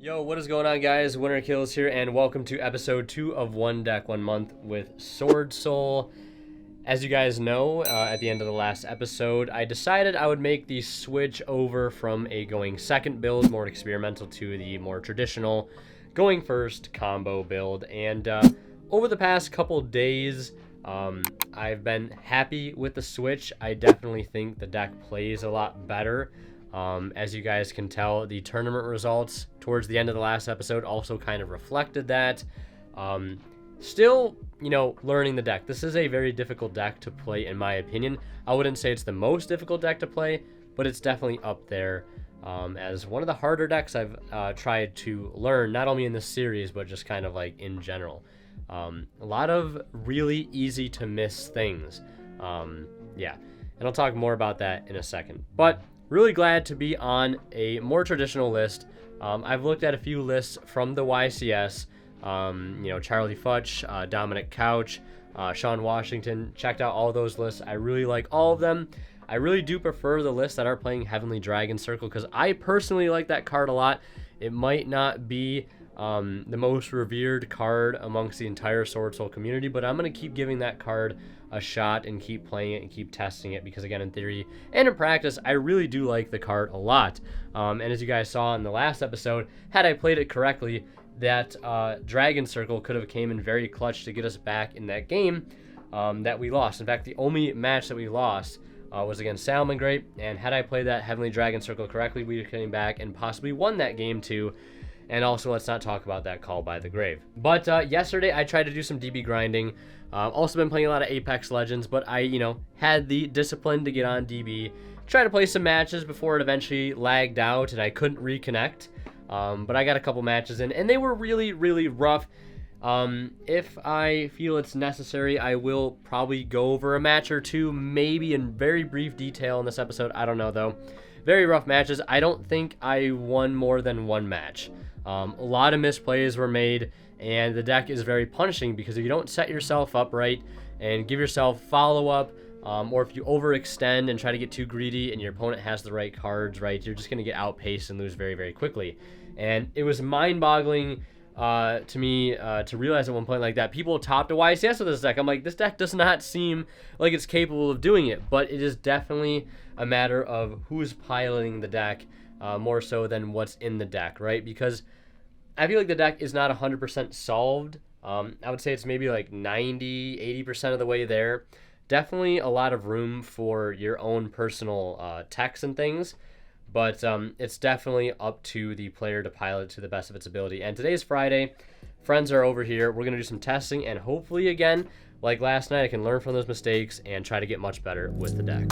Yo, what is going on, guys? Winter Kills here, and welcome to episode 2 of One Deck, 1 Month with Swordsoul. As you guys know, at the end of the last episode, I decided I would make the switch over from a going second build, more experimental, to the more traditional going first combo build. And over the past couple days, I've been happy with the switch. I definitely think the deck plays a lot better. As you guys can tell, the tournament results towards the end of the last episode also kind of reflected that. Still, learning the deck. This is a very difficult deck to play, in my opinion. I wouldn't say it's the most difficult deck to play, but it's definitely up there as one of the harder decks I've tried to learn, not only in this series, but just kind of like in general. A lot of really easy to miss things. Yeah, and I'll talk more about that in a second. But really glad to be on a more traditional list. I've looked at a few lists from the YCS. Charlie Futch, Dominic Couch, Sean Washington. Checked out all those lists. I really like all of them. I really do prefer the lists that are playing Heavenly Dragon Circle because I personally like that card a lot. It might not be the most revered card amongst the entire Swordsoul community, but I'm going to keep giving that card a shot and keep playing it and keep testing it because, again, in theory and in practice, I really do like the card a lot. And as you guys saw in the last episode, had I played it correctly, that Dragon Circle could have came in very clutch to get us back in that game that we lost. In fact, the only match that we lost was against Salmon Grape, and had I played that Heavenly Dragon Circle correctly, we came back and possibly won that game too. And also, let's not talk about that call by the grave. But yesterday, I tried to do some DB grinding. Also been playing a lot of Apex Legends, but I, had the discipline to get on DB. Try to play some matches before it eventually lagged out and I couldn't reconnect. But I got a couple matches in, and they were really, really rough. If I feel it's necessary, I will probably go over a match or two, maybe in very brief detail in this episode. I don't know, though. Very rough matches. I don't think I won more than one match. A lot of misplays were made, and the deck is very punishing because if you don't set yourself up right and give yourself follow-up, or if you overextend and try to get too greedy and your opponent has the right cards, right, you're just going to get outpaced and lose very, very quickly. And it was mind-boggling to me to realize at one point like that people topped a YCS with this deck. I'm like, this deck does not seem like it's capable of doing it, but it is definitely a matter of who's piloting the deck more so than what's in the deck, right? Because I feel like the deck is not 100% solved. I would say it's maybe like 90-80% of the way there. Definitely a lot of room for your own personal techs and things, but it's definitely up to the player to pilot to the best of its ability. And today's Friday. Friends are over here. We're going to do some testing, and hopefully, again, like last night, I can learn from those mistakes and try to get much better with the deck.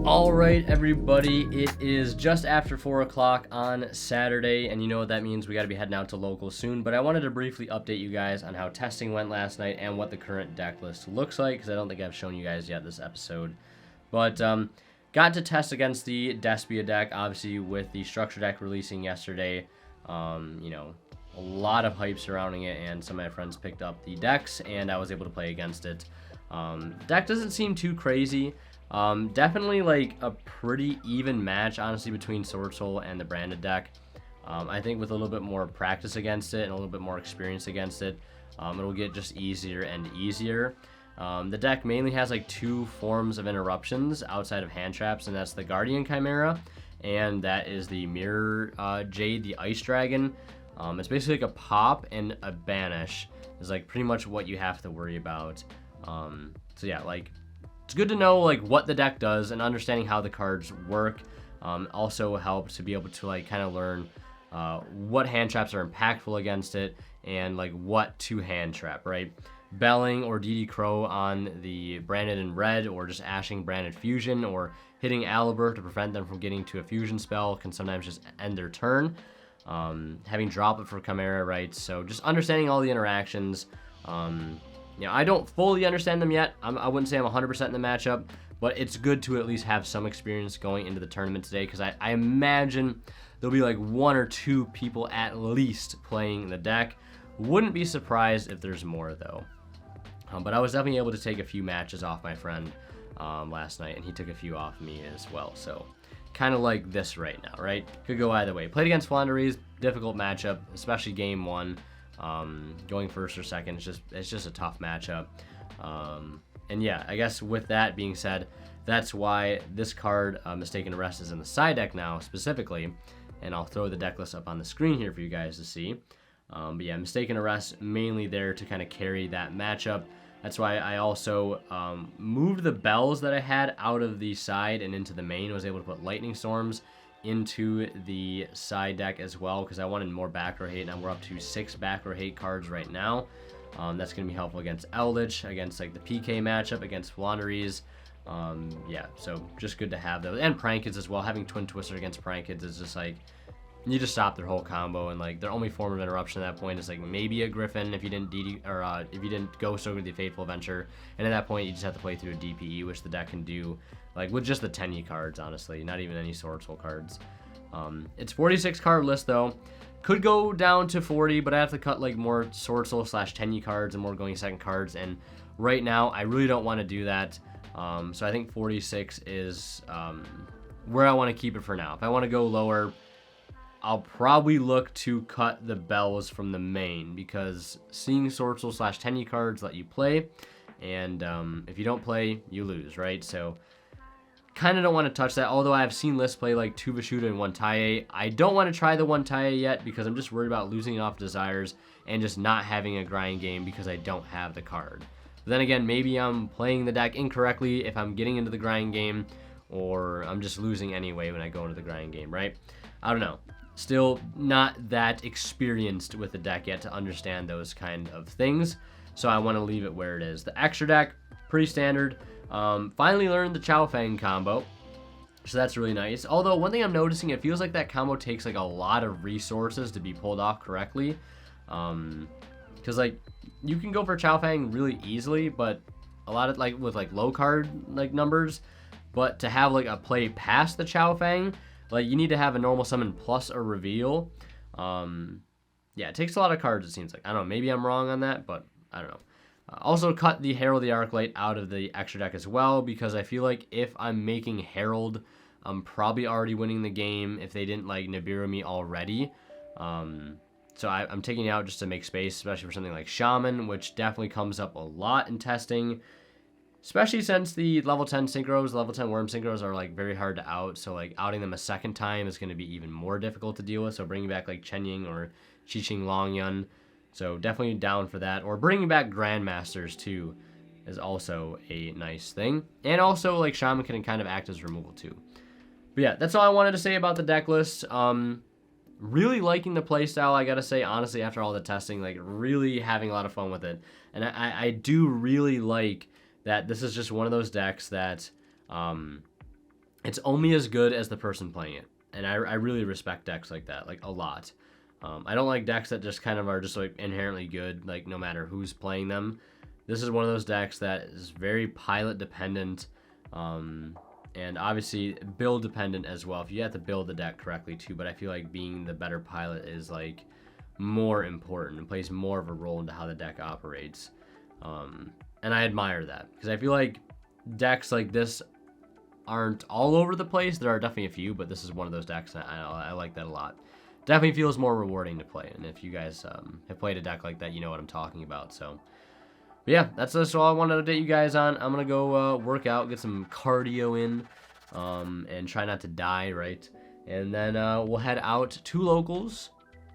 All right, everybody, it is just after 4 o'clock on Saturday, and you know what that means. We got to be heading out to locals soon, but I wanted to briefly update you guys on how testing went last night and what the current deck list looks like, because I don't think I've shown you guys yet this episode. But got to test against the Despia deck, obviously, with the structure deck releasing yesterday. A lot of hype surrounding it, and some of my friends picked up the decks, and I was able to play against it. The deck doesn't seem too crazy. Definitely like a pretty even match, honestly, between Swordsoul and the branded deck. I think with a little bit more practice against it and a little bit more experience against it, it'll get just easier and easier. The deck mainly has like 2 forms of interruptions outside of hand traps, and that's the Guardian Chimera, and that is the Mirror Jade, the Ice Dragon. It's basically like a pop and a banish is like pretty much what you have to worry about. So yeah, like, it's good to know like what the deck does, and understanding how the cards work also helps to be able to like kind of learn what hand traps are impactful against it and like what to hand trap, right? Belling or DD Crow on the branded in red, or just ashing branded fusion, or hitting Aliber to prevent them from getting to a fusion spell can sometimes just end their turn. Having drop it for Chimera, right? So just understanding all the interactions. I don't fully understand them yet. I wouldn't say I'm 100% in the matchup, but it's good to at least have some experience going into the tournament today, because I imagine there'll be like 1 or 2 people at least playing the deck. Wouldn't be surprised if there's more, though. But I was definitely able to take a few matches off my friend last night, and he took a few off me as well. So kind of like this right now, right? Could go either way. Played against Flanders, difficult matchup, especially game one. Going first or second, it's just a tough matchup. And yeah, I guess with that being said, that's why this card, Mistaken Arrest, is in the side deck now specifically. And I'll throw the deck list up on the screen here for you guys to see. But yeah, Mistaken Arrest mainly there to kind of carry that matchup. That's why I also moved the bells that I had out of the side and into the main. I was able to put Lightning Storms into the side deck as well because I wanted more back row hate. Now we're up to 6 back row hate cards right now. That's going to be helpful against Eldritch, against like the PK matchup, against Flanders. Yeah, so just good to have those. And Prankids as well. Having Twin Twister against Prankids is just like, you just stop their whole combo, and like their only form of interruption at that point is like maybe a Griffin if you didn't if you didn't go so with the Fateful Adventure, and at that point you just have to play through a DPE, which the deck can do like with just the 10 cards, honestly, not even any Swordsoul cards. It's 46 card list though, could go down to 40, but I have to cut like more Swordsoul / 10 cards and more going second cards, and right now I really don't want to do that. So I think 46 is where I want to keep it for now. If I want to go lower, I'll probably look to cut the bells from the main, because seeing Swordsoul / 10 cards let you play, and if you don't play, you lose, right? So kind of don't want to touch that, although I have seen lists play like 2 Vashuda and 1 Taie. I don't want to try the 1 Taie yet because I'm just worried about losing it off Desires and just not having a grind game because I don't have the card. But then again, maybe I'm playing the deck incorrectly if I'm getting into the grind game, or I'm just losing anyway when I go into the grind game, right? I don't know. Still not that experienced with the deck yet to understand those kind of things, so I want to leave it where it is. The extra deck, pretty standard. Finally learned the Chow Fang combo, so that's really nice. Although one thing I'm noticing, it feels like that combo takes like a lot of resources to be pulled off correctly. Because like you can go for Chow Fang really easily, but a lot of like with like low card like numbers, but to have like a play past the Chow Fang, like you need to have a normal summon plus a reveal. Yeah, it takes a lot of cards, it seems like. I don't know, maybe I'm wrong on that, but I don't know. Also cut the Herald the Arclight out of the extra deck as well, because I feel like if I'm making Herald, I'm probably already winning the game if they didn't like Nibiru me already. So I'm taking it out just to make space, especially for something like Shaman, which definitely comes up a lot in testing. Especially since the level 10 synchros, level 10 worm synchros are like very hard to out, so like outing them a second time is going to be even more difficult to deal with. So bringing back like Chen Ying or Qiqing Longyun, so definitely down for that. Or bringing back Grandmasters too is also a nice thing. And also like Shaman can kind of act as removal too. But yeah, that's all I wanted to say about the deck list. Really liking the playstyle, I gotta say, honestly, after all the testing, like really having a lot of fun with it. And I do really like that this is just one of those decks that it's only as good as the person playing it. And I really respect decks like that, like a lot. I don't like decks that just kind of are just like inherently good, like no matter who's playing them. This is one of those decks that is very pilot dependent, and obviously build dependent as well. If you have to build the deck correctly too, but I feel like being the better pilot is like more important and plays more of a role into how the deck operates. And I admire that, because I feel like decks like this aren't all over the place. There are definitely a few, but this is one of those decks that I like that a lot. Definitely feels more rewarding to play, and if you guys have played a deck like that, you know what I'm talking about. So, but yeah, that's all I wanted to update you guys on. I'm going to go work out, get some cardio in, and try not to die, right? And then we'll head out to locals,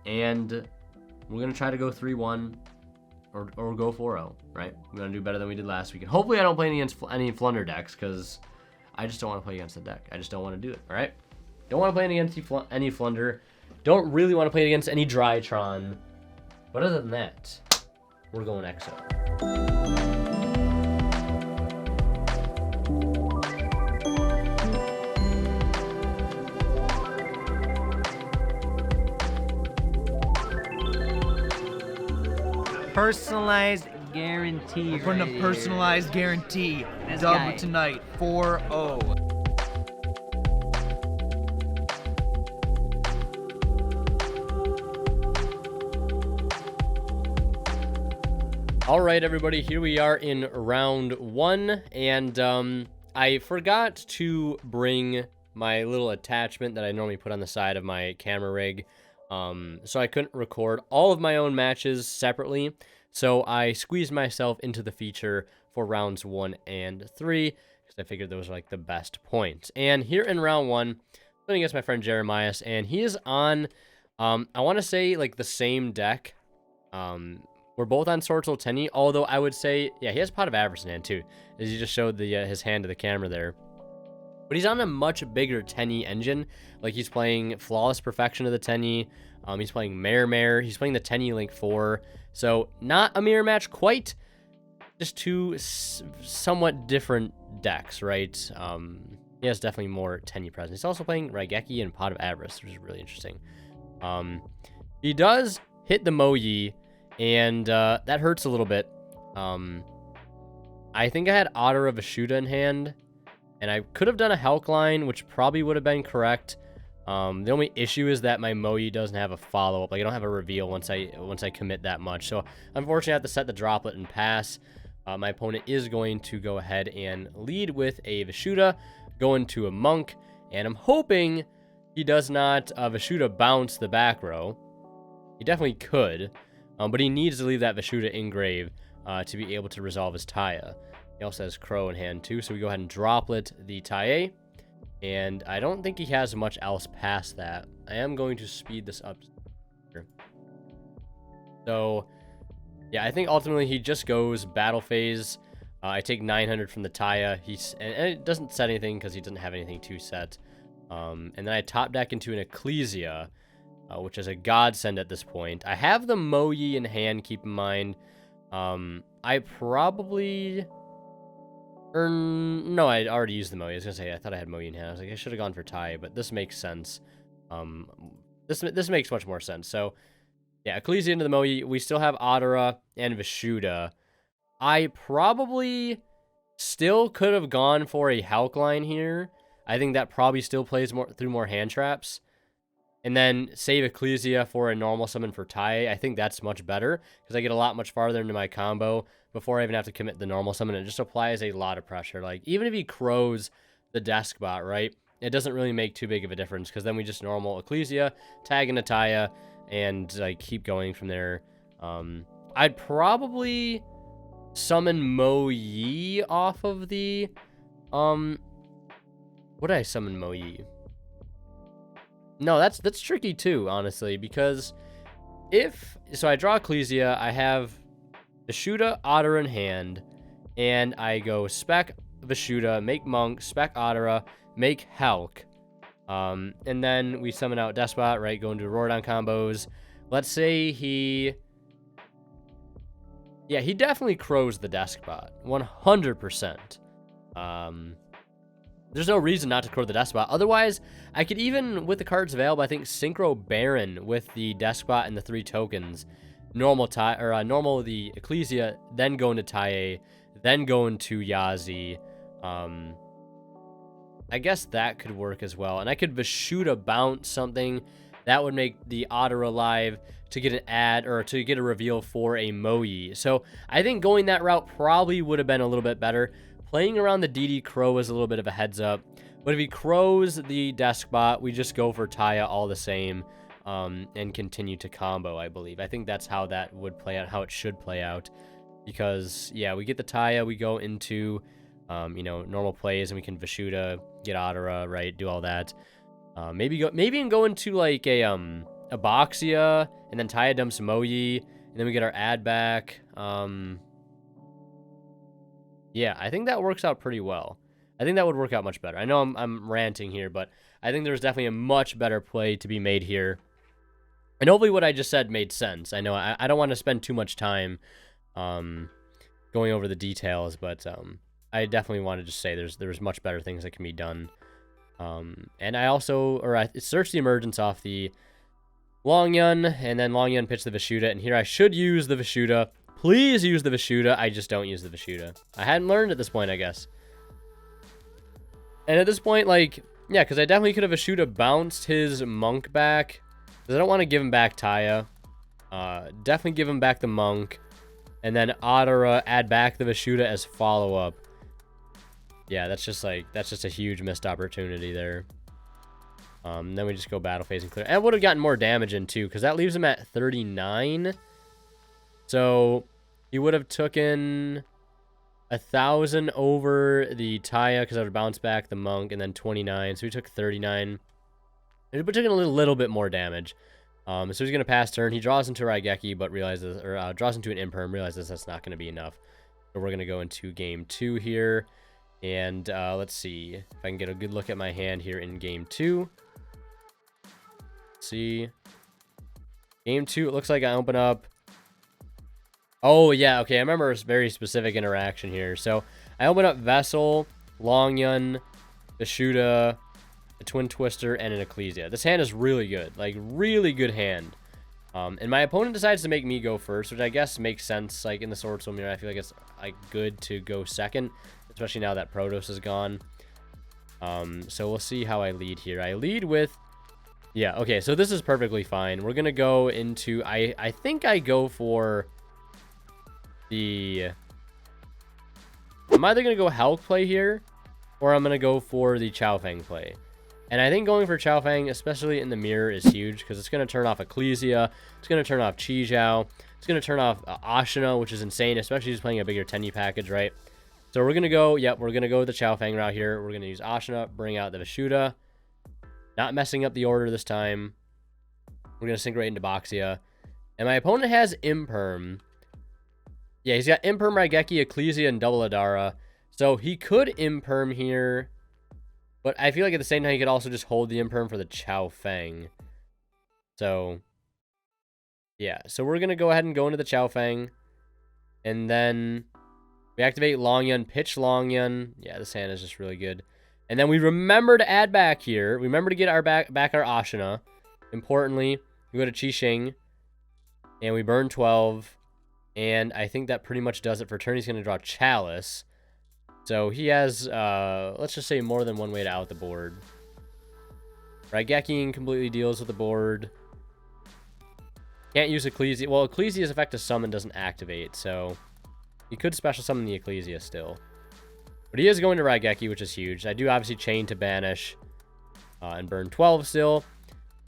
and we're going to try to go 3-1. Or go 4-0, right? We're going to do better than we did last week. And hopefully I don't play against any Flunder decks, because I just don't want to play against the deck. I just don't want to do it, all right? Don't want to play against any Flunder. Don't really want to play against any Drytron. But other than that, we're going EXO. Personalized guarantee. We're putting a personalized guarantee. Dub tonight, 4-0. All right, everybody, here we are in round 1, and I forgot to bring my little attachment that I normally put on the side of my camera rig, so I couldn't record all of my own matches separately, so I squeezed myself into the feature for rounds 1 and 3, because I figured those were like the best points. And here in round 1, I'm playing against my friend Jeremias, and he is on, I want to say, like, the same deck. We're both on Swordsoul Tenny, although I would say, yeah, he has Pot of Avarice in hand too, as he just showed the his hand to the camera there. But he's on a much bigger Tenny engine. Like, he's playing Flawless Perfection of the Tenny. He's playing Mare. He's playing the Tenny Link 4. So, not a mirror match quite. Just two somewhat different decks, right? He has definitely more Tenny presence. He's also playing Raigeki and Pot of Avarice, which is really interesting. He does hit the Moyi, and that hurts a little bit. I think I had Otter of Vishuda in hand, and I could have done a Helkline, which probably would have been correct. The only issue is that my Moyi doesn't have a follow-up. Like, I don't have a reveal once I commit that much. So, unfortunately, I have to set the droplet and pass. My opponent is going to go ahead and lead with a Vishuda, go into a Monk, and I'm hoping he does not Vishuda bounce the back row. He definitely could. But he needs to leave that Vishuda in grave to be able to resolve his Taya. He also has Crow in hand too, so we go ahead and droplet the Taya. And I don't think he has much else past that. I am going to speed this up here. So, yeah, I think ultimately he just goes Battle Phase. I take 900 from the Taya. And it doesn't set anything because he doesn't have anything to set. And then I top deck into an Ecclesia, which is a godsend at this point. I have the Moyi in hand, keep in mind. I probably... no, I already used the Moyi. I was going to say, I thought I had Moyi in hand. I was like, I should have gone for Tai, but this makes sense. This makes much more sense. So, yeah, Ecclesia into the Moyi. We still have Adara and Vishuda. I probably still could have gone for a Helkline here. I think that probably still plays through more hand traps. And then save Ecclesia for a normal summon for Tai. I think that's much better, because I get a lot much farther into my combo before I even have to commit the normal summon. It just applies a lot of pressure. Like, even if he crows the desk bot, right, it doesn't really make too big of a difference, because then we just normal Ecclesia, tag into Taya, and like keep going from there. I'd probably summon Mo Yi off of the... What did I summon Mo Yi? No, that's tricky too, honestly, because so I draw Ecclesia, I have Vishuda, Otter in hand, and I go Spec Vishuda, make Monk, Spec Ottera, make Helk, and then we summon out Despot, right, go into Rorodon combos. Let's say he definitely crows the Despot, 100%. There's no reason not to crow the Despot. Otherwise, I could even, with the cards available, I think Synchro Baron with the Despot and the 3 tokens. Normal the Ecclesia, then go into Taiye, then go into Yazi. I guess that could work as well. And I could Vishuda bounce something. That would make the Otter alive to get an ad, or to get a reveal for a Moyi. So I think going that route probably would have been a little bit better. Playing around the DD Crow is a little bit of a heads up. But if he crows the desk bot, we just go for Taya all the same, and continue to combo, I believe. I think that's how that would play out, how it should play out. Because, yeah, we get the Taya, we go into, normal plays, and we can Vishuda, get Ottera, right, do all that. Maybe even go into, like, a Boxia, and then Taya dumps Moyi, and then we get our ad back. Yeah, I think that works out pretty well. I think that would work out much better. I know I'm ranting here, but I think there's definitely a much better play to be made here. And hopefully what I just said made sense. I know I don't want to spend too much time going over the details, but I definitely want to just say there's much better things that can be done. And I searched the emergence off the Long Yun, and then Long Yun pitched the Vishuda, and here I should use the Vishuda. Please use the Vishuda. I just don't use the Vishuda. I hadn't learned at this point, I guess. And at this point, like, yeah, because I definitely could have Vishuda bounced his Monk back. Because I don't want to give him back Taya. Definitely give him back the Monk. And then Adara, add back the Vishuda as follow-up. Yeah, that's just a huge missed opportunity there. Then we just go battle phase and clear. And would have gotten more damage in too, because that leaves him at 39. So he would have taken 1,000 over the Taya, because I would bounce back the Monk, and then 29. So he took 39. It would have taken a little bit more damage. So he's going to pass turn. He draws into Raigeki, but realizes, or draws into an Imperm, realizes that's not going to be enough. So we're going to go into game 2 here. And let's see if I can get a good look at my hand here in game 2. Let's see. Game 2, it looks like I open up. Oh, yeah, okay. I remember a very specific interaction here. So I open up Vessel, Longyun, Vishuda, a Twin Twister, and an Ecclesia. This hand is really good. Like, really good hand. And my opponent decides to make me go first, which I guess makes sense. Like, in the Swordsoul mirror, I feel like it's like good to go second, especially now that Protoss is gone. So we'll see how I lead here. I lead with... Yeah, okay, so this is perfectly fine. We're going to go into... I think I go for the... I'm either going to go Hulk play here, or I'm going to go for the Chaofeng play. And I think going for Chaofeng, especially in the mirror, is huge, because it's going to turn off Ecclesia, it's going to turn off Chi Zhao, it's going to turn off Ashina, which is insane, especially if he's playing a bigger Tenyi package, right? So we're going to go, we're going to go with the Chaofeng route here. We're going to use Ashina, bring out the Vishuda. Not messing up the order this time. We're going to sink right into Boxia. And my opponent has Imperm. Yeah, he's got Imperm, Raigeki, Ecclesia, and double Adara. So he could Imperm here. But I feel like at the same time, he could also just hold the Imperm for the Chaofeng. So, yeah. So we're going to go ahead and go into the Chaofeng. And then we activate Longyun, pitch Longyun. Yeah, this hand is just really good. And then we remember to add back here. We remember to get our back our Ashina. Importantly, we go to Qixing. And we burn 12. And I think that pretty much does it for turn. He's going to draw Chalice. So he has, let's just say, more than one way to out the board. Raigeki completely deals with the board. Can't use Ecclesia. Well, Ecclesia's effect to summon doesn't activate, so he could special summon the Ecclesia still. But he is going to Raigeki, which is huge. I do obviously chain to banish and burn 12 still.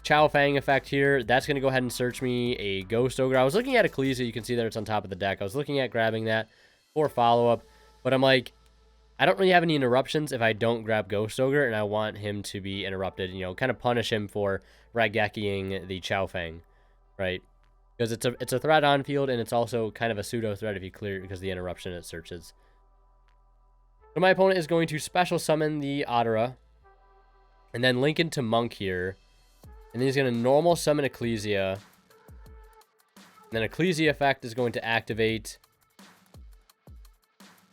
Chaofeng effect here. That's going to go ahead and search me a Ghost Ogre. I was looking at Ecclesia. You can see that it's on top of the deck. I was looking at grabbing that for follow-up. But I'm like, I don't really have any interruptions if I don't grab Ghost Ogre, and I want him to be interrupted, you know, kind of punish him for Raigekiing the Chaofeng, right? Because it's a threat on field, and it's also kind of a pseudo threat if you clear it because of the interruption it searches. So my opponent is going to special summon the Adara, and then link into Monk here, and then he's going to normal summon Ecclesia, and then Ecclesia effect is going to activate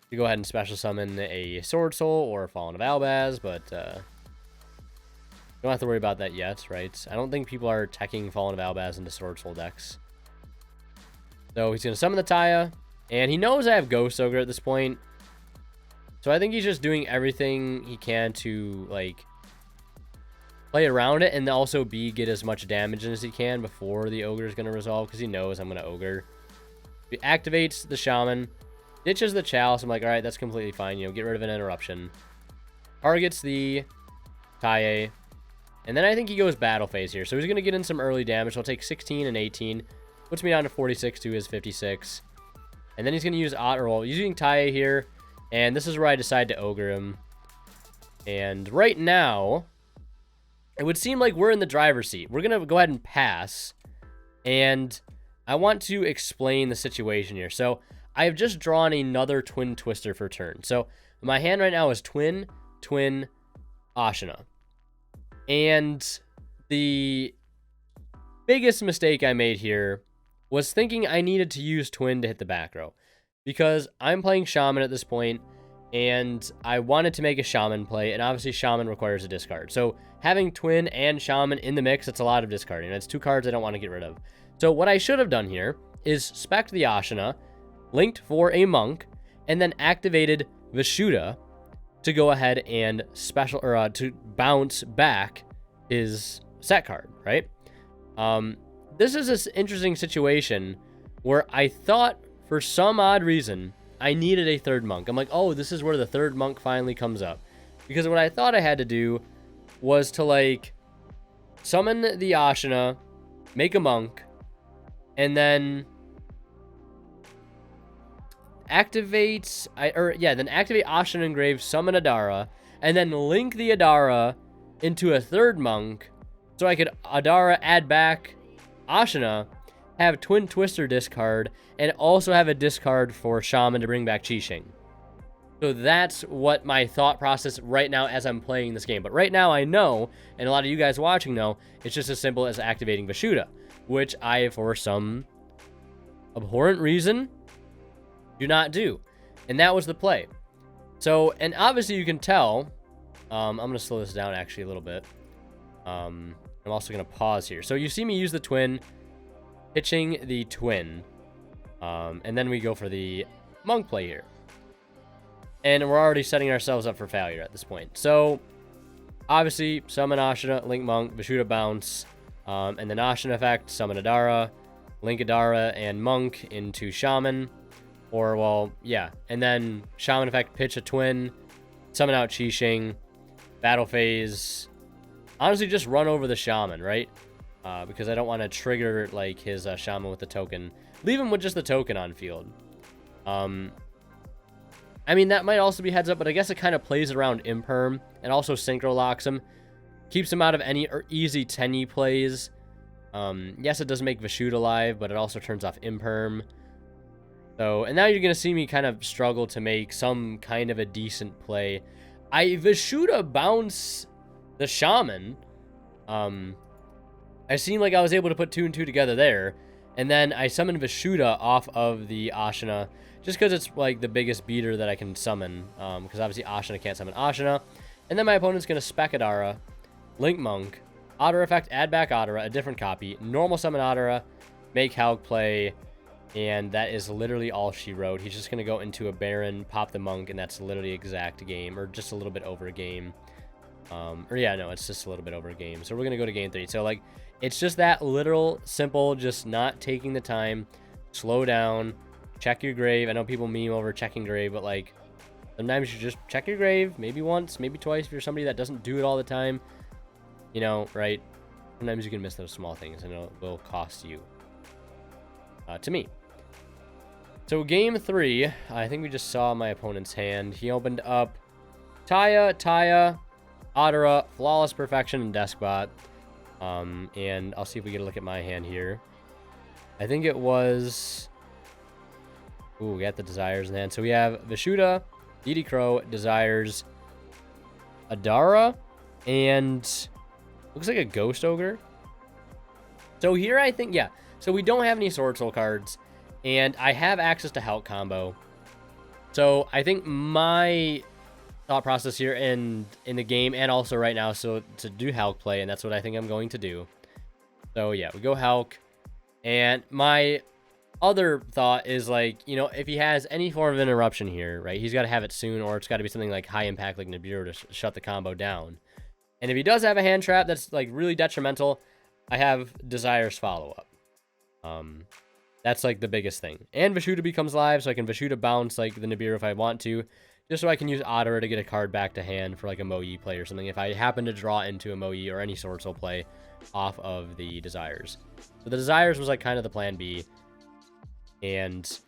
to go ahead and special summon a Swordsoul or a Fallen of Albaz, but don't have to worry about that yet, right? I don't think people are teching Fallen of Albaz into Swordsoul decks. So he's going to summon the Taya, and he knows I have Ghost Ogre at this point. So I think he's just doing everything he can to, like, play around it and also get as much damage in as he can before the Ogre is going to resolve, because he knows I'm going to Ogre. He activates the Shaman, ditches the Chalice. I'm like, all right, that's completely fine. You know, get rid of an interruption. Targets the Taya. And then I think he goes battle phase here. So he's going to get in some early damage. He'll take 16 and 18. Puts me down to 46 to his 56. And then he's going to use using Taya here. And this is where I decide to Ogre him. And right now, it would seem like we're in the driver's seat. We're going to go ahead and pass. And I want to explain the situation here. So I have just drawn another Twin Twister for turn. So my hand right now is Twin, Twin, Ashina. And the biggest mistake I made here was thinking I needed to use Twin to hit the back row. Because I'm playing Shaman at this point, and I wanted to make a Shaman play, and obviously Shaman requires a discard. So having Twin and Shaman in the mix, it's a lot of discarding. It's two cards I don't want to get rid of. So what I should have done here is spec'd the Ashina, linked for a Monk, and then activated Vishuda to go ahead and to bounce back his set card, right? This is this interesting situation where I thought for some odd reason, I needed a third monk. I'm like, oh, this is where the third monk finally comes up. Because what I thought I had to do was to, like, summon the Ashina, make a monk, and then activate Ashina Engrave, summon Adara, and then link the Adara into a third monk so I could Adara add back Ashina, have Twin Twister discard, and also have a discard for Shaman to bring back Qixing. So that's what my thought process right now as I'm playing this game. But right now I know, and a lot of you guys watching know, it's just as simple as activating Vishuddha, which I, for some abhorrent reason, do not do. And that was the play. So, and obviously you can tell, I'm going to slow this down actually a little bit. I'm also going to pause here. So you see me use the twin, pitching the twin, and then we go for the monk play here. And we're already setting ourselves up for failure at this point. So, obviously, summon Ashina, link monk, Vishuddha bounce, and then Ashina effect, summon Adara, link Adara and monk into Shaman. Or, well, yeah. And then Shaman effect, pitch a twin, summon out Qixing, battle phase. Honestly, just run over the Shaman, right? Because I don't want to trigger, like, his Shaman with the token. Leave him with just the token on field. I mean, that might also be heads up, but I guess it kind of plays around Imperm and also Synchro locks him. Keeps him out of any easy Tenyi plays. Yes, it does make Vishuddha alive, but it also turns off Imperm. So, and now you're going to see me kind of struggle to make some kind of a decent play. I Vishuddha bounce the Shaman. I seemed like I was able to put 2 and 2 together there. And then I summon Vishuddha off of the Ashina, just because it's like the biggest beater that I can summon. Because obviously Ashina can't summon Ashina. And then my opponent's going to spec Adara, link monk, Adara effect, add back Adara, a different copy, normal summon Adara, make Halk play, and that is literally all she wrote. He's just going to go into a Baron, pop the monk, and that's literally exact game, or just a little bit over a game. Or yeah, no, it's just a little bit over a game. So we're going to go to game 3. So like, it's just that literal, simple, just not taking the time, slow down, check your grave. I know people meme over checking grave, but like, sometimes you just check your grave, maybe once, maybe twice if you're somebody that doesn't do it all the time. You know, right? Sometimes you can miss those small things, and it will cost you. To me. So game 3, I think we just saw my opponent's hand. He opened up Taya, Adara, Flawless Perfection, and Deskbot. And I'll see if we get a look at my hand here. I think it was... Ooh, we got the Desires in hand. So we have Vishuddha, DD Crow, Desires, Adara, and looks like a Ghost Ogre. So here I think, yeah. So we don't have any Swordsoul cards, and I have access to Halk combo. So I think my thought process here in the game and also right now, so to do Halk play, and that's what I think I'm going to do. So yeah, we go Halk, and my other thought is, like, you know, if he has any form of interruption here, right, he's got to have it soon, or it's got to be something like high impact like Nibiru to shut the combo down. And if he does have a hand trap that's like really detrimental, I have Desires follow up. That's like the biggest thing. And Vishuddha becomes live, so I can Vishuddha bounce like the Nibiru if I want to, just so I can use Adara to get a card back to hand for like a Mo-Yi play or something if I happen to draw into a Mo-Yi or any Swordsoul play off of the Desires. So the Desires was like kind of the plan B. And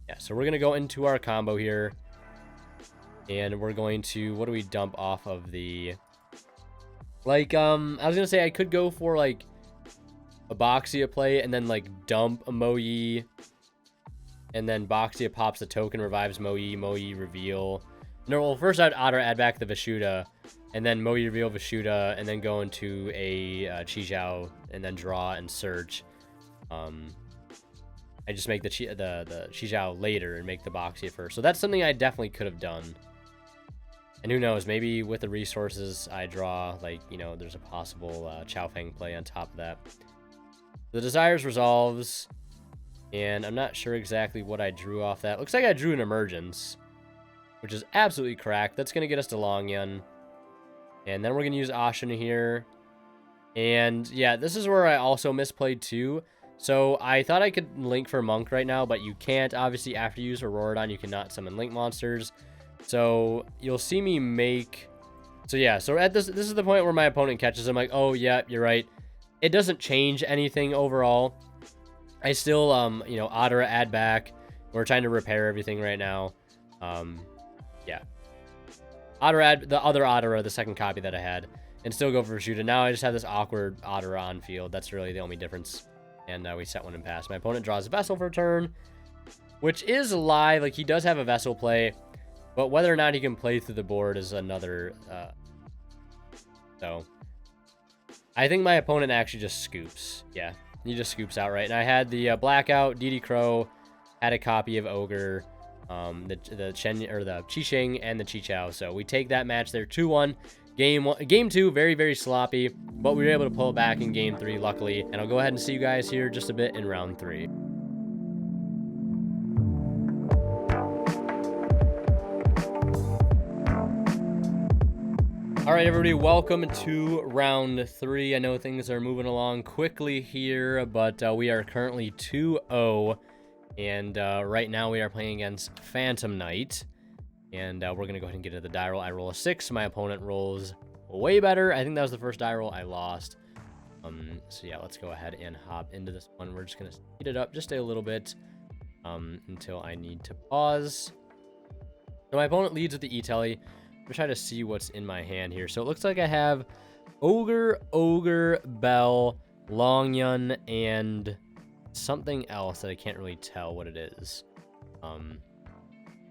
yeah, so we're going to go into our combo here. And we're going to, what do we dump off of the... Like, I was going to say I could go for like a Boxia play and then like dump a Mo-Yi. And then Boxia pops the token, revives Mo-Yi, Mo-Yi reveal. No, well, first I'd add back the Vishuddha, and then Mo-Yi reveal Vishuddha, and then go into a Qizhou, and then draw and search. I just make the Qizhou later and make the Boxia first. So that's something I definitely could have done. And who knows, maybe with the resources I draw, like, you know, there's a possible Chao Feng play on top of that. The Desires resolves. And I'm not sure exactly what I drew off that. Looks like I drew an Emergence, which is absolutely cracked. That's going to get us to Longyun. And then we're going to use Ashina here. And yeah, this is where I also misplayed too. So I thought I could link for Monk right now, but you can't. Obviously, after you use Auroradon, you cannot summon link monsters. So you'll see me make... So yeah, so at this is the point where my opponent catches. I'm like, oh yeah, you're right. It doesn't change anything overall. I still, you know, Adara add back. We're trying to repair everything right now. Yeah. Adara add the other Adara, the second copy that I had, and still go for shoot. And now I just have this awkward Adara on field. That's really the only difference. And we set one and pass. My opponent draws a Vessel for a turn, which is live. Like, he does have a Vessel play, but whether or not he can play through the board is another... So, I think my opponent actually just scoops. Yeah, he just scoops outright. And I had the Blackout, DD Crow, had a copy of Ogre, the Qixing, and the Chichao. So we take that match there 2-1. Game 2, very, very sloppy, but we were able to pull it back in game 3, luckily. And I'll go ahead and see you guys here just a bit in round 3. All right, everybody, welcome to round 3. I know things are moving along quickly here, but we are currently 2-0, and right now we are playing against Phantom Knight, and we're going to go ahead and get to the die roll. I roll a 6. My opponent rolls way better. I think that was the first die roll I lost. So yeah, let's go ahead and hop into this one. We're just going to speed it up just a little bit until I need to pause. So my opponent leads with the E-Telly. I'm trying to see what's in my hand here. So it looks like I have Ogre, Bell, Longyun, and something else that I can't really tell what it is.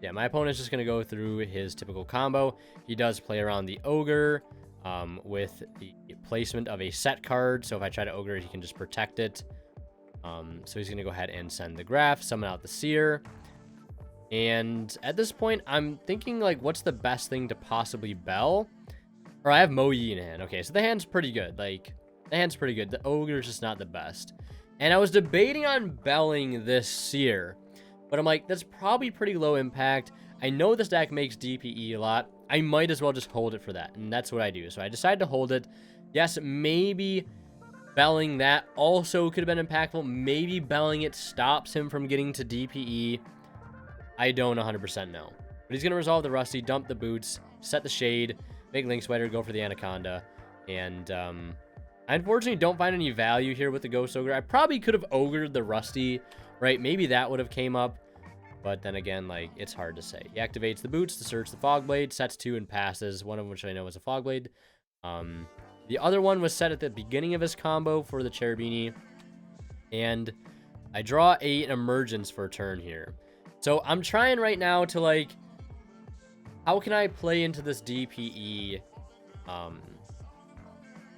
Yeah, my opponent's just going to go through his typical combo. He does play around the Ogre with the placement of a set card. So if I try to Ogre it, he can just protect it. So he's going to go ahead and send the Graph, summon out the Seer. And at this point, I'm thinking, like, what's the best thing to possibly Bell? Or I have Mo Yi in hand. Okay, so the hand's pretty good. Like, the hand's pretty good. The Ogre's just not the best. And I was debating on belling this Seer. But I'm like, that's probably pretty low impact. I know this deck makes DPE a lot. I might as well just hold it for that. And that's what I do. So I decided to hold it. Yes, maybe belling that also could have been impactful. Maybe belling it stops him from getting to DPE. I don't 100% know. But he's going to resolve the Rusty, dump the Boots, set the Shade, make Link Sweater, go for the Anaconda. And I unfortunately don't find any value here with the Ghost Ogre. I probably could have Ogred the Rusty, right? Maybe that would have came up. But then again, like, it's hard to say. He activates the Boots to search the Fog Blade, sets 2 and passes, one of which I know is a Fog Blade. The other one was set at the beginning of his combo for the Cherubini. And I draw an Emergence for a turn here. So I'm trying right now to, like, how can I play into this DPE, you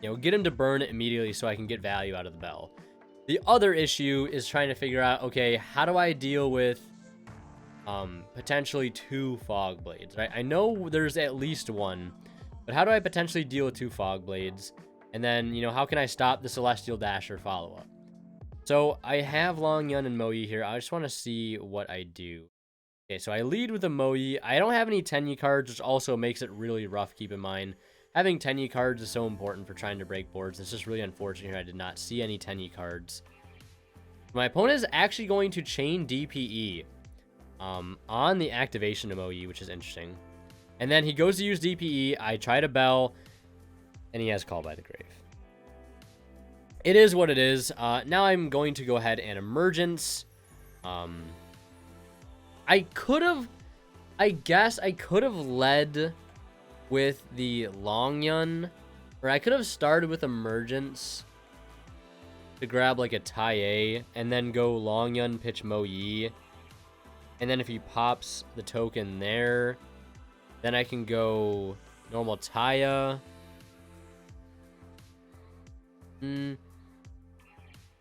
know, get him to burn it immediately so I can get value out of the Bell. The other issue is trying to figure out, okay, how do I deal with potentially 2 Fog Blades, right? I know there's at least one, but how do I potentially deal with 2 Fog Blades? And then, you know, how can I stop the Celestial Dasher follow-up? So I have Longyun and Mo Yi here. I just want to see what I do. Okay, so I lead with a Mo Yi. I don't have any Tenyi cards, which also makes it really rough, keep in mind. Having Tenyi cards is so important for trying to break boards. It's just really unfortunate here. I did not see any Tenyi cards. My opponent is actually going to chain DPE on the activation of Mo Yi, which is interesting. And then he goes to use DPE. I try to Bell, and he has Call by the Grave. It is what it is. Now I'm going to go ahead and Emergence. I guess I could have led with the Longyun, or I could have started with Emergence to grab like a Tai, and then go Longyun, pitch Mo Yi. And then if he pops the token there, then I can go normal Taya.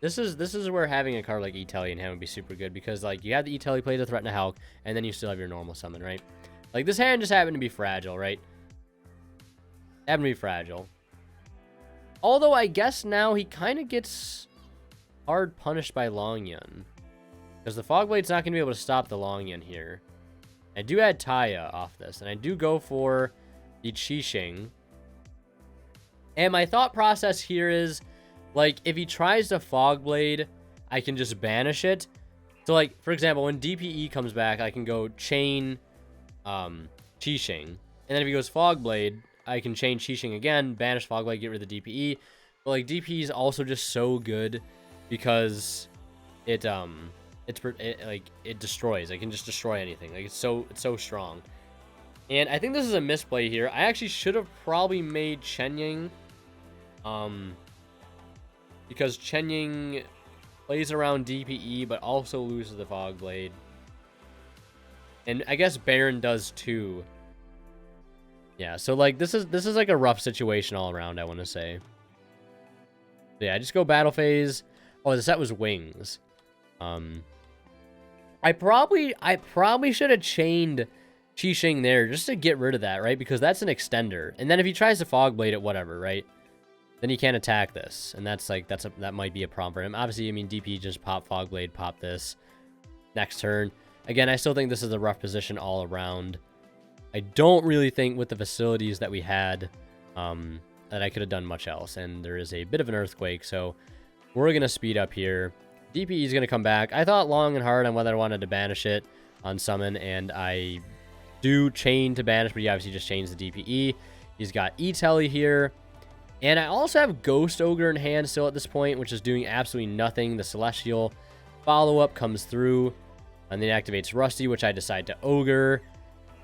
This is where having a card like E-Telly in hand would be super good, because like you have the E-Telly play to threaten a Hulk, and then you still have your normal summon, right? Like this hand just happened to be fragile, right? Happened to be fragile. Although I guess now he kind of gets hard punished by Longyun, because the Fog Blade's not going to be able to stop the Longyun here. I do add Taya off this, and I do go for the Qixing. And my thought process here is, like, if he tries to Fog Blade, I can just banish it. So, like, for example, when DPE comes back, I can go chain Qixing. And then if he goes Fog Blade, I can chain Qixing again, banish Fog Blade, get rid of the DPE. But, like, DPE is also just so good because it destroys. I can just destroy anything. Like, it's so strong. And I think this is a misplay here. I actually should have probably made Chenying, because Chenying plays around DPE, but also loses the Fog Blade. And I guess Baron does too. Yeah, so like this is like a rough situation all around, I want to say. So yeah, I just go battle phase. Oh, the set was wings. I probably should have chained Qixing there just to get rid of that, right? Because that's an extender. And then if he tries to Fog Blade it, whatever, right? Then he can't attack this. And that's like, that might be a problem for him. Obviously, I mean, DP just pop Fog Blade, pop this. Next turn. Again, I still think this is a rough position all around. I don't really think with the facilities that we had that I could have done much else. And there is a bit of an earthquake, so we're going to speed up here. DPE is going to come back. I thought long and hard on whether I wanted to banish it on summon, and I do chain to banish, but he obviously just changed the DPE. He's got E-Telly here. And I also have Ghost Ogre in hand still at this point, which is doing absolutely nothing. The Celestial follow-up comes through, and then activates Rusty, which I decide to Ogre.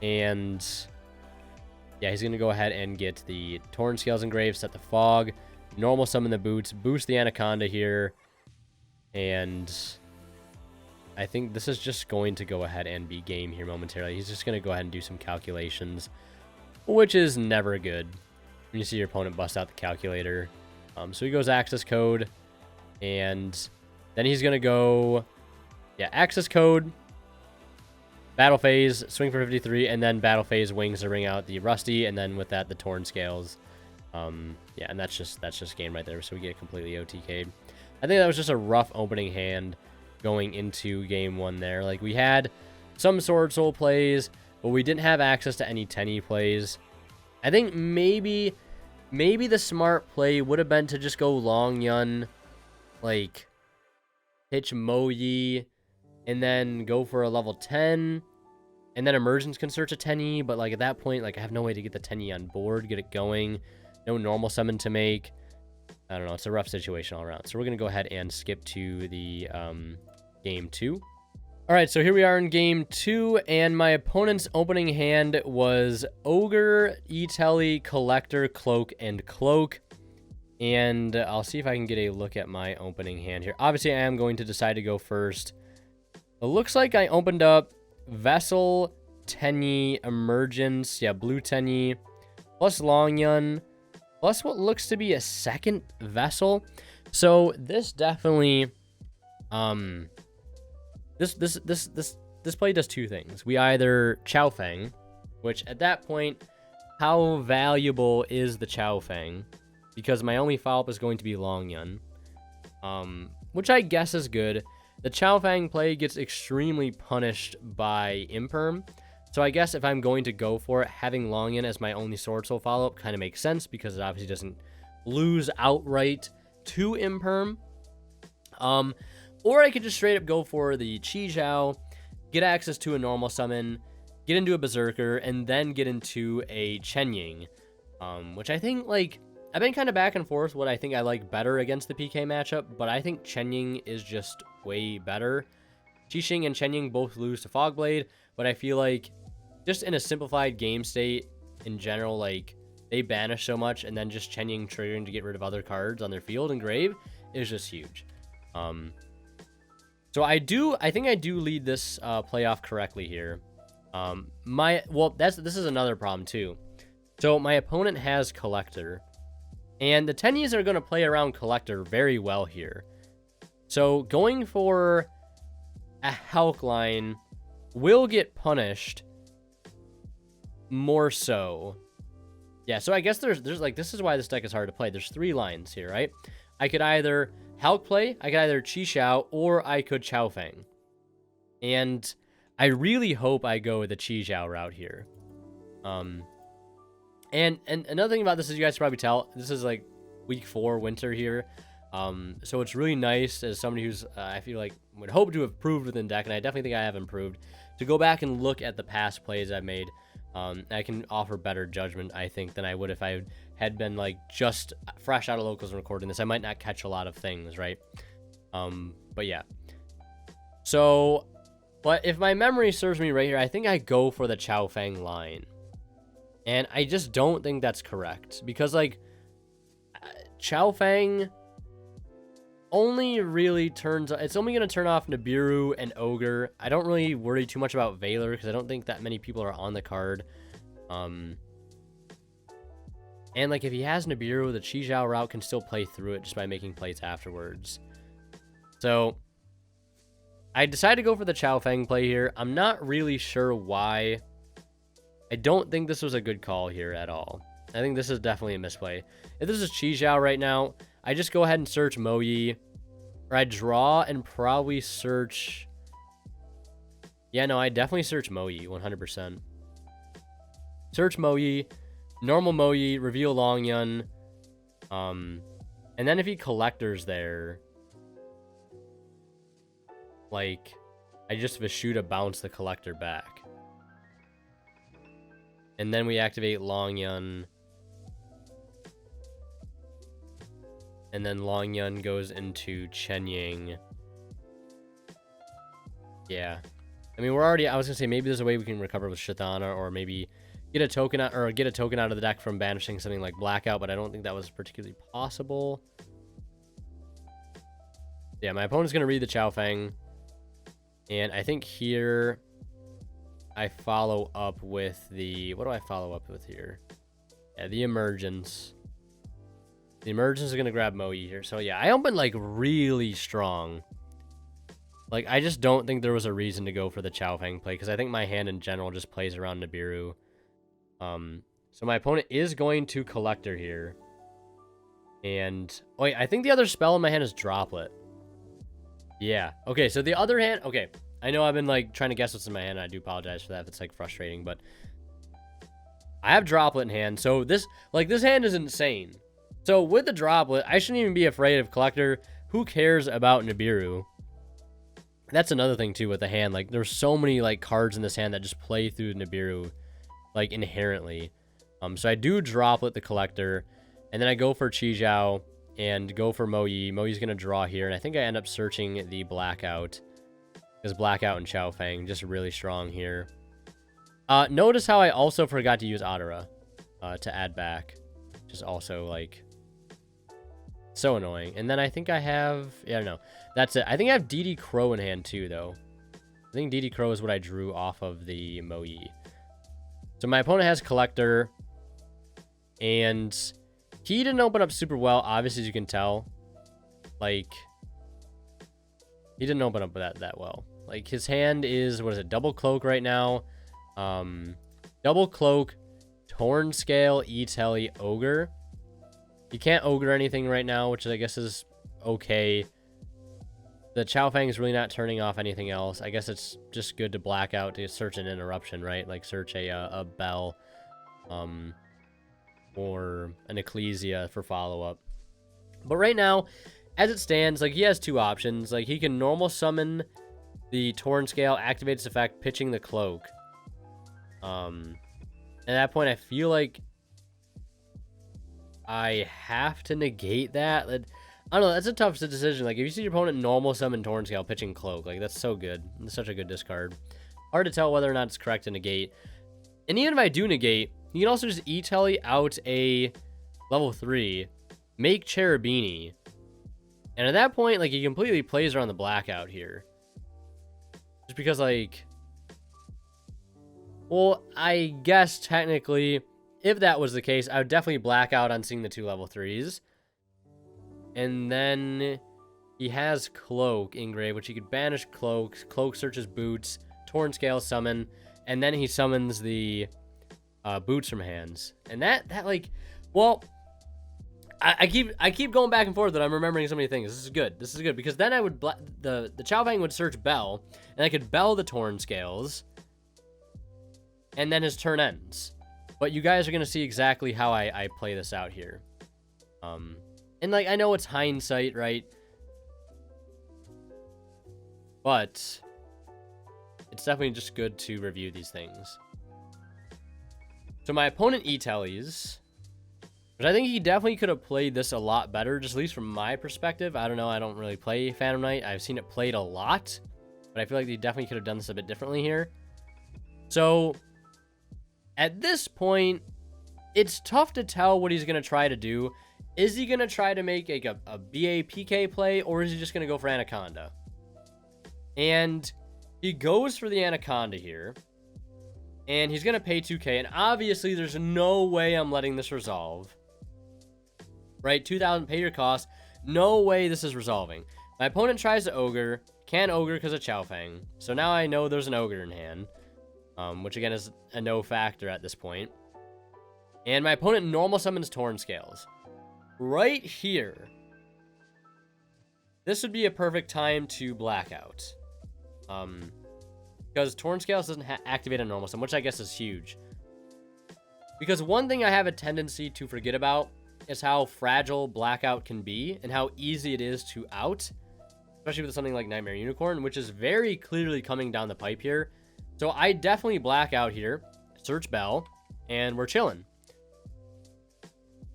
And yeah, he's going to go ahead and get the Torn Scales Engraved, set the Fog, normal summon the Boots, boost the Anaconda here. And I think this is just going to go ahead and be game here momentarily. He's just going to go ahead and do some calculations, which is never good when you see your opponent bust out the calculator. So he goes access code, and then he's going to go, yeah, access code, battle phase, swing for 53, and then battle phase wings to ring out the Rusty, and then with that, the Torn Scales. Yeah, and that's just game right there, so we get completely OTK'd. I think that was just a rough opening hand going into game one there. Like, we had some Swordsoul plays, but we didn't have access to any Tenny plays. I think maybe the smart play would have been to just go Long Yun, like, pitch Moyi, and then go for a level 10, and then Emergence can search a Tenny, but, like, at that point, like, I have no way to get the Tenny on board, get it going, no normal summon to make. I don't know, it's a rough situation all around. So we're going to go ahead and skip to the game 2. All right, so here we are in game 2, and my opponent's opening hand was Ogre, E-Telly, Collector, Cloak, and Cloak. And I'll see if I can get a look at my opening hand here. Obviously, I am going to decide to go first. It looks like I opened up Vessel, Tenny, Emergence, yeah, Blue Tenny, plus Long Yun, plus what looks to be a second Vessel. So this definitely, this play does two things. We either Chow Fang, which at that point, how valuable is the Chow Fang? Because my only follow-up is going to be Long Yun, which I guess is good. The Chow Fang play gets extremely punished by Imperm. So I guess if I'm going to go for it, having Long Yun as my only Swordsoul follow-up kind of makes sense because it obviously doesn't lose outright to Imperm. Or I could just straight up go for the Chi Zhao, get access to a normal summon, get into a Berserker, and then get into a Chenying. Which I think, like, I've been kind of back and forth what I think I like better against the PK matchup, but I think Chenying is just way better. Qixing and Chenying both lose to Fog Blade, but I feel like just in a simplified game state in general, like, they banish so much, and then just Chenying triggering to get rid of other cards on their field and grave is just huge. So I think I do lead this playoff correctly here. This is another problem too. So my opponent has Collector, and the Tennies are going to play around Collector very well here. So going for a Hulk line will get punished more so. Yeah, so I guess there's like, this is why this deck is hard to play. There's 3 lines here, right? I could either Hulk play, I could either Chi Xiao, or I could Chow Fang. And I really hope I go the Chi Xiao route here. And another thing about this is, you guys probably tell, this is like week 4 winter here. So it's really nice as somebody who's, I feel like, would hope to have improved within deck, and I definitely think I have improved, to go back and look at the past plays I've made. I can offer better judgment, I think, than I would if I had been, like, just fresh out of locals and recording this. I might not catch a lot of things, right? But yeah. So, but if my memory serves me right here, I think I go for the Chow Fang line. And I just don't think that's correct. Because, like, Chow Fang only really turns... It's only going to turn off Nibiru and Ogre. I don't really worry too much about Valor, because I don't think that many people are on the card. And, like, if he has Nibiru, the Chi Zhao route can still play through it just by making plays afterwards. So, I decided to go for the Chow Fang play here. I'm not really sure why. I don't think this was a good call here at all. I think this is definitely a misplay. If this is Chi Zhao right now, I just go ahead and search Mo Yi. Or I draw and probably search... Yeah, no, I definitely search Mo Yi, 100%. Search Mo Yi, normal Mo Yi, reveal Long Yun. And then if he collectors there... Like, I just Vishuddha bounce the collector back. And then we activate Long Yun. And then Long Yun goes into Chen Yang. Yeah. I mean, we're already... I was going to say, maybe there's a way we can recover with Shithana, or maybe get a token out, or get a token out of the deck from banishing something like Blackout, but I don't think that was particularly possible. Yeah, my opponent's going to read the Chow Fang. And I think here I follow up with the... What do I follow up with here? Yeah, the Emergence. The Emergence is going to grab Mo Yi here. So yeah, I opened like really strong. Like, I just don't think there was a reason to go for the Chow Fang play, because I think my hand in general just plays around Nibiru. So my opponent is going to Collector here. And... Oh wait, I think the other spell in my hand is Droplet. Yeah. Okay, so the other hand... Okay, I know I've been, like, trying to guess what's in my hand. I do apologize for that if it's, like, frustrating, but... I have Droplet in hand, so this... Like, this hand is insane. So, with the Droplet, I shouldn't even be afraid of Collector. Who cares about Nibiru? That's another thing, too, with the hand. Like, there's so many, like, cards in this hand that just play through Nibiru, like, inherently. So I do Droplet the Collector, and then I go for Chi Zhao... and go for Mo Yi. Mo Yi's going to draw here, and I think I end up searching the Blackout, because Blackout and Chow Fang just really strong here. Notice how I also forgot to use Adara to add back, which is also, like, so annoying. And then I think I have... Yeah, no, that's it. I think I have DD Crow in hand, too, though. I think DD Crow is what I drew off of the Mo Yi. So my opponent has Collector, and... He didn't open up super well, obviously, as you can tell. Like, he didn't open up that well. Like, his hand is, what is it, Double Cloak right now. Double Cloak, Torn Scale, E-Telly, Ogre. You can't Ogre anything right now, which I guess is okay. The Chow Fang is really not turning off anything else. I guess it's just good to Blackout to search an interruption, right? Like, search a Bell. Or an Ecclesia for follow-up. But right now, as it stands, like, he has two options. Like, he can normal summon the Torn Scale, activate its effect, pitching the Cloak. At that point, I feel like I have to negate that. I don't know, that's a tough decision. Like, if you see your opponent normal summon Torn Scale, pitching Cloak, like, that's so good. It's such a good discard. Hard to tell whether or not it's correct to negate. And even if I do negate, you can also just E-Telly out a level 3, make Cherubini, and at that point, like, he completely plays around the Blackout here. Just because, like... Well, I guess, technically, if that was the case, I would definitely Blackout on seeing the 2 level 3s. And then he has Cloak engraved, which he could banish Cloak. Cloak searches Boots, Torn Scale summon, and then he summons the... Boots from hands. And that like, well, I keep going back and forth, but I'm remembering so many things. This is good. This is good, because then I would the Chow Fang would search Bell, and I could Bell the Torn Scales, and then his turn ends. But you guys are gonna see exactly how I play this out here. And And, like, I know it's hindsight, right? But it's definitely just good to review these things. So my opponent E-Tellies, but I think he definitely could have played this a lot better, just at least from my perspective. I don't know. I don't really play Phantom Knight. I've seen it played a lot, but I feel like he definitely could have done this a bit differently here. So at this point, it's tough to tell what he's going to try to do. Is he going to try to make like a BA-PK play, or is he just going to go for Anaconda? And he goes for the Anaconda here, and he's going to pay 2k, and obviously there's no way I'm letting this resolve. Right? 2,000, pay your cost. No way this is resolving. My opponent tries to Ogre. Can't Ogre because of Chaofeng. So now I know there's an Ogre in hand. Which again is a no factor at this point. And my opponent normal summons Torn Scales. Right here. This would be a perfect time to blackout. Because Torn Scales doesn't activate a normal summon, which I guess is huge. Because one thing I have a tendency to forget about is how fragile blackout can be and how easy it is to out, especially with something like Nightmare Unicorn, which is very clearly coming down the pipe here. So I definitely black out here, search Bell, and we're chilling.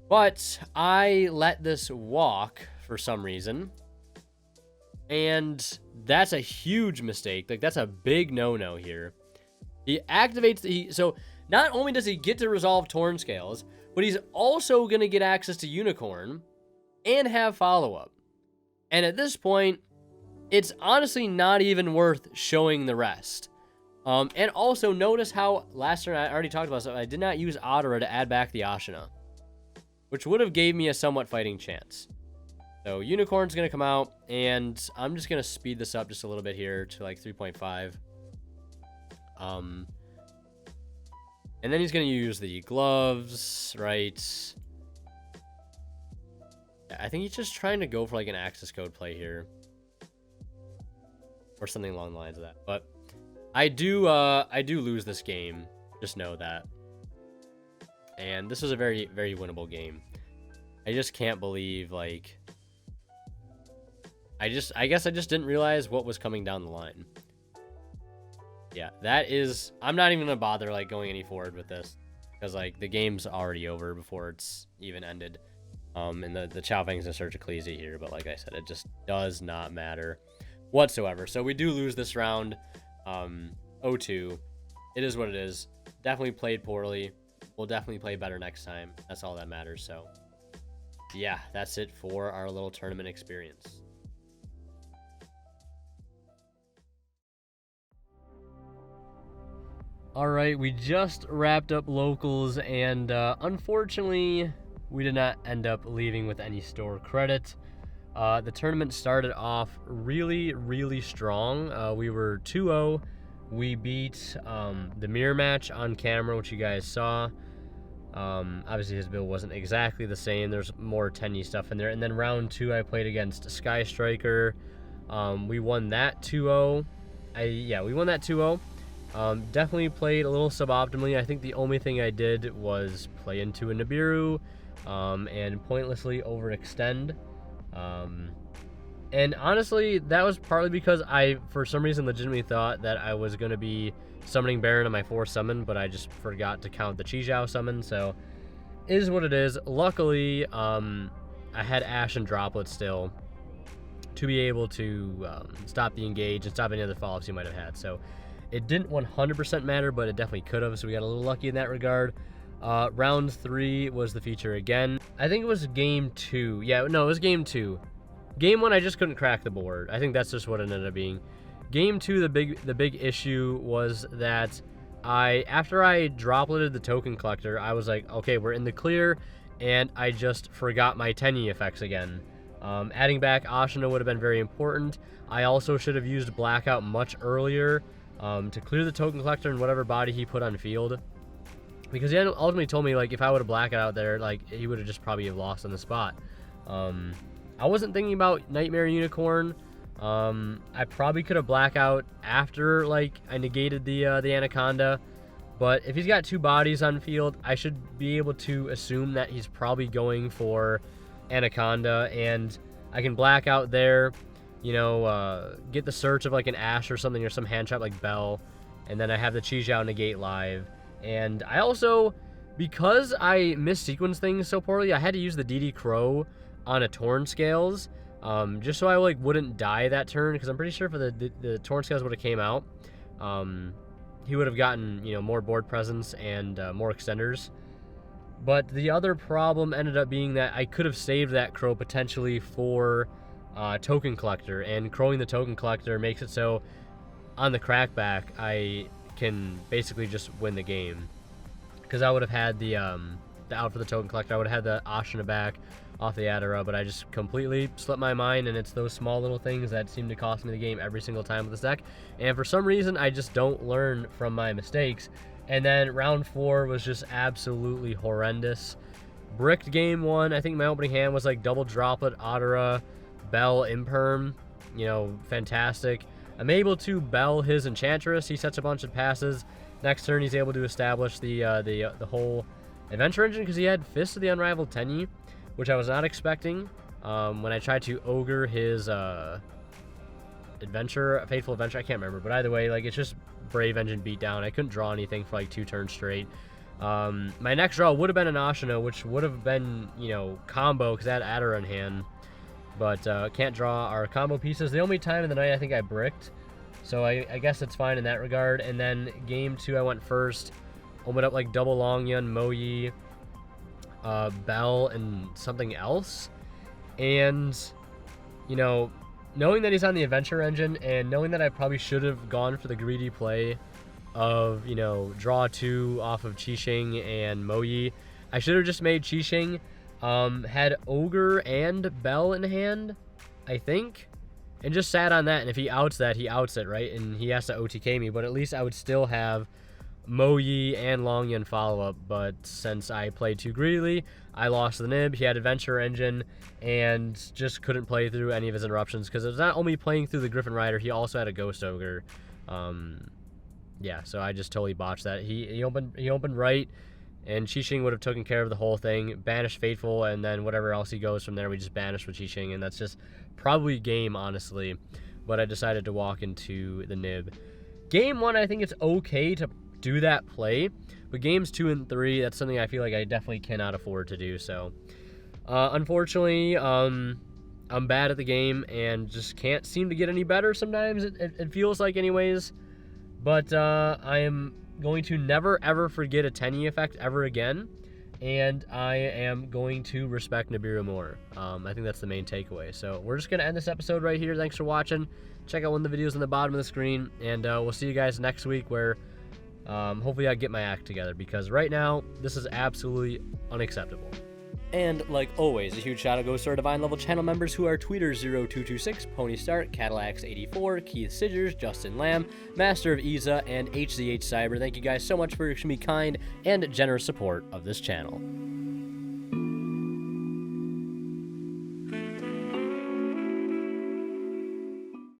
But I let this walk for some reason, and that's a huge mistake. Like, that's a big no-no here. He activates so not only does he get to resolve Torn Scales, but he's also going to get access to Unicorn and have follow-up. And at this point, it's honestly not even worth showing the rest. And also notice how last turn I already talked about, so I did not use Adara to add back the Ashina, which would have gave me a somewhat fighting chance. So Unicorn's going to come out, and I'm just going to speed this up just a little bit here to like 3.5. And then he's going to use the gloves, right? I think he's just trying to go for like an access code play here, or something along the lines of that. But I do lose this game. Just know that. And this was a very, very winnable game. I just can't believe, like, I guess I just didn't realize what was coming down the line. Yeah, that is, I'm not even gonna bother like going any forward with this, because like the game's already over before it's even ended. And the Chaofeng's in search of Khaleesi here, but like I said, it just does not matter whatsoever. So we do lose this round. 0-2. It is what it is. Definitely played poorly. We'll definitely play better next time. That's all that matters. So yeah, that's it for our little tournament experience. All right, we just wrapped up locals, and unfortunately, we did not end up leaving with any store credit. The tournament started off really, really strong. We were 2-0. We beat the mirror match on camera, which you guys saw. Obviously, his build wasn't exactly the same. There's more 10-y stuff in there. And then round 2, I played against Sky Striker. We won that 2-0. We won that 2-0. Definitely played a little suboptimally. I think the only thing I did was play into a Nibiru and pointlessly overextend. And honestly, that was partly because I, for some reason, legitimately thought that I was going to be summoning Baron on my 4th summon, but I just forgot to count the Chi-Jiao summon, so it is what it is. Luckily, I had Ash and Droplet still to be able to stop the engage and stop any other follow-ups you might have had, so it didn't 100% matter, but it definitely could have, so we got a little lucky in that regard. Round 3 was the feature again. I think it was game 2. Yeah, no, it was game 2. Game 1, I just couldn't crack the board. I think that's just what it ended up being. Game 2, the big issue was that after I dropleted the token collector, I was like, okay, we're in the clear, and I just forgot my 10-y effects again. Adding back Ashina would have been very important. I also should have used Blackout much earlier to clear the token collector and whatever body he put on field. Because he ultimately told me, like, if I would have Blackout out there, like, he would have just probably have lost on the spot. I wasn't thinking about Nightmare Unicorn. I probably could have Blackout after, like, I negated the Anaconda. But if he's got 2 bodies on field, I should be able to assume that he's probably going for Anaconda, and I can black out there, get the search of like an Ash or something, or some hand trap like Bell, and then I have the Chi-Xiao negate live. And I also, because I missequenced things so poorly, I had to use the DD Crow on a Torn Scales, just so I wouldn't die that turn, because I'm pretty sure if the Torn Scales would have came out, he would have gotten more board presence and more extenders. But the other problem ended up being that I could have saved that Crow potentially for Token Collector, and crowing the Token Collector makes it so on the crackback I can basically just win the game, because I would have had the out for the Token Collector. I would have had the Ashina back off the Adara, but I just completely slipped my mind, and it's those small little things that seem to cost me the game every single time with this deck, and for some reason I just don't learn from my mistakes. And then round 4 was just absolutely horrendous. Bricked game 1. I think my opening hand was like double droplet, Adara, Bell, Imperm. Fantastic. I'm able to Bell his Enchantress. He sets a bunch of passes. Next turn, he's able to establish the whole Adventure Engine, because he had Fist of the Unrivaled Tenyi, which I was not expecting. When I tried to Ogre his Fateful Adventure, I can't remember, but either way, it's just Brave Engine beatdown. I couldn't draw anything for 2 turns straight. My next draw would have been an Ashina, which would have been, combo, because I had Adara in hand. But can't draw our combo pieces. The only time in the night I think I bricked, so I guess it's fine in that regard. And then game 2 I went first, opened up double Longyun, Moyi, Bell, and something else. And, knowing that he's on the Adventure Engine, and knowing that I probably should have gone for the greedy play of, draw 2 off of Qixing and Moyi, I should have just made Qixing, had Ogre and Bell in hand, I think, and just sat on that. And if he outs that, he outs it, right? And he has to OTK me, but at least I would still have Moyi and Longyun follow-up. But since I played too greedily, I lost the nib. He had Adventure Engine and just couldn't play through any of his interruptions, because it was not only playing through the Griffin Rider, he also had a Ghost Ogre. Yeah, so I just totally botched that. He opened right, and Qixing would have taken care of the whole thing, banished Fateful, and then whatever else he goes from there, we just banished with Qixing, and that's just probably game, honestly. But I decided to walk into the nib. Game 1, I think it's okay to do that play, but games 2 and 3, that's something I feel like I definitely cannot afford to do. So unfortunately, I'm bad at the game and just can't seem to get any better sometimes, it feels like anyways. But I am going to never ever forget a Tenyi effect ever again, and I am going to respect Nibiru more. I think that's the main takeaway. So we're just going to end this episode right here. Thanks for watching. Check out one of the videos on the bottom of the screen, and we'll see you guys next week, where hopefully I get my act together, because right now this is absolutely unacceptable. And like always, a huge shout out goes to our Divine Level channel members, who are Tweeters0226, Pony Start, Cadillacs84, Keith Sidgers, Justin Lamb, Master of Iza, and HZH Cyber. Thank you guys so much for your extremely kind and generous support of this channel.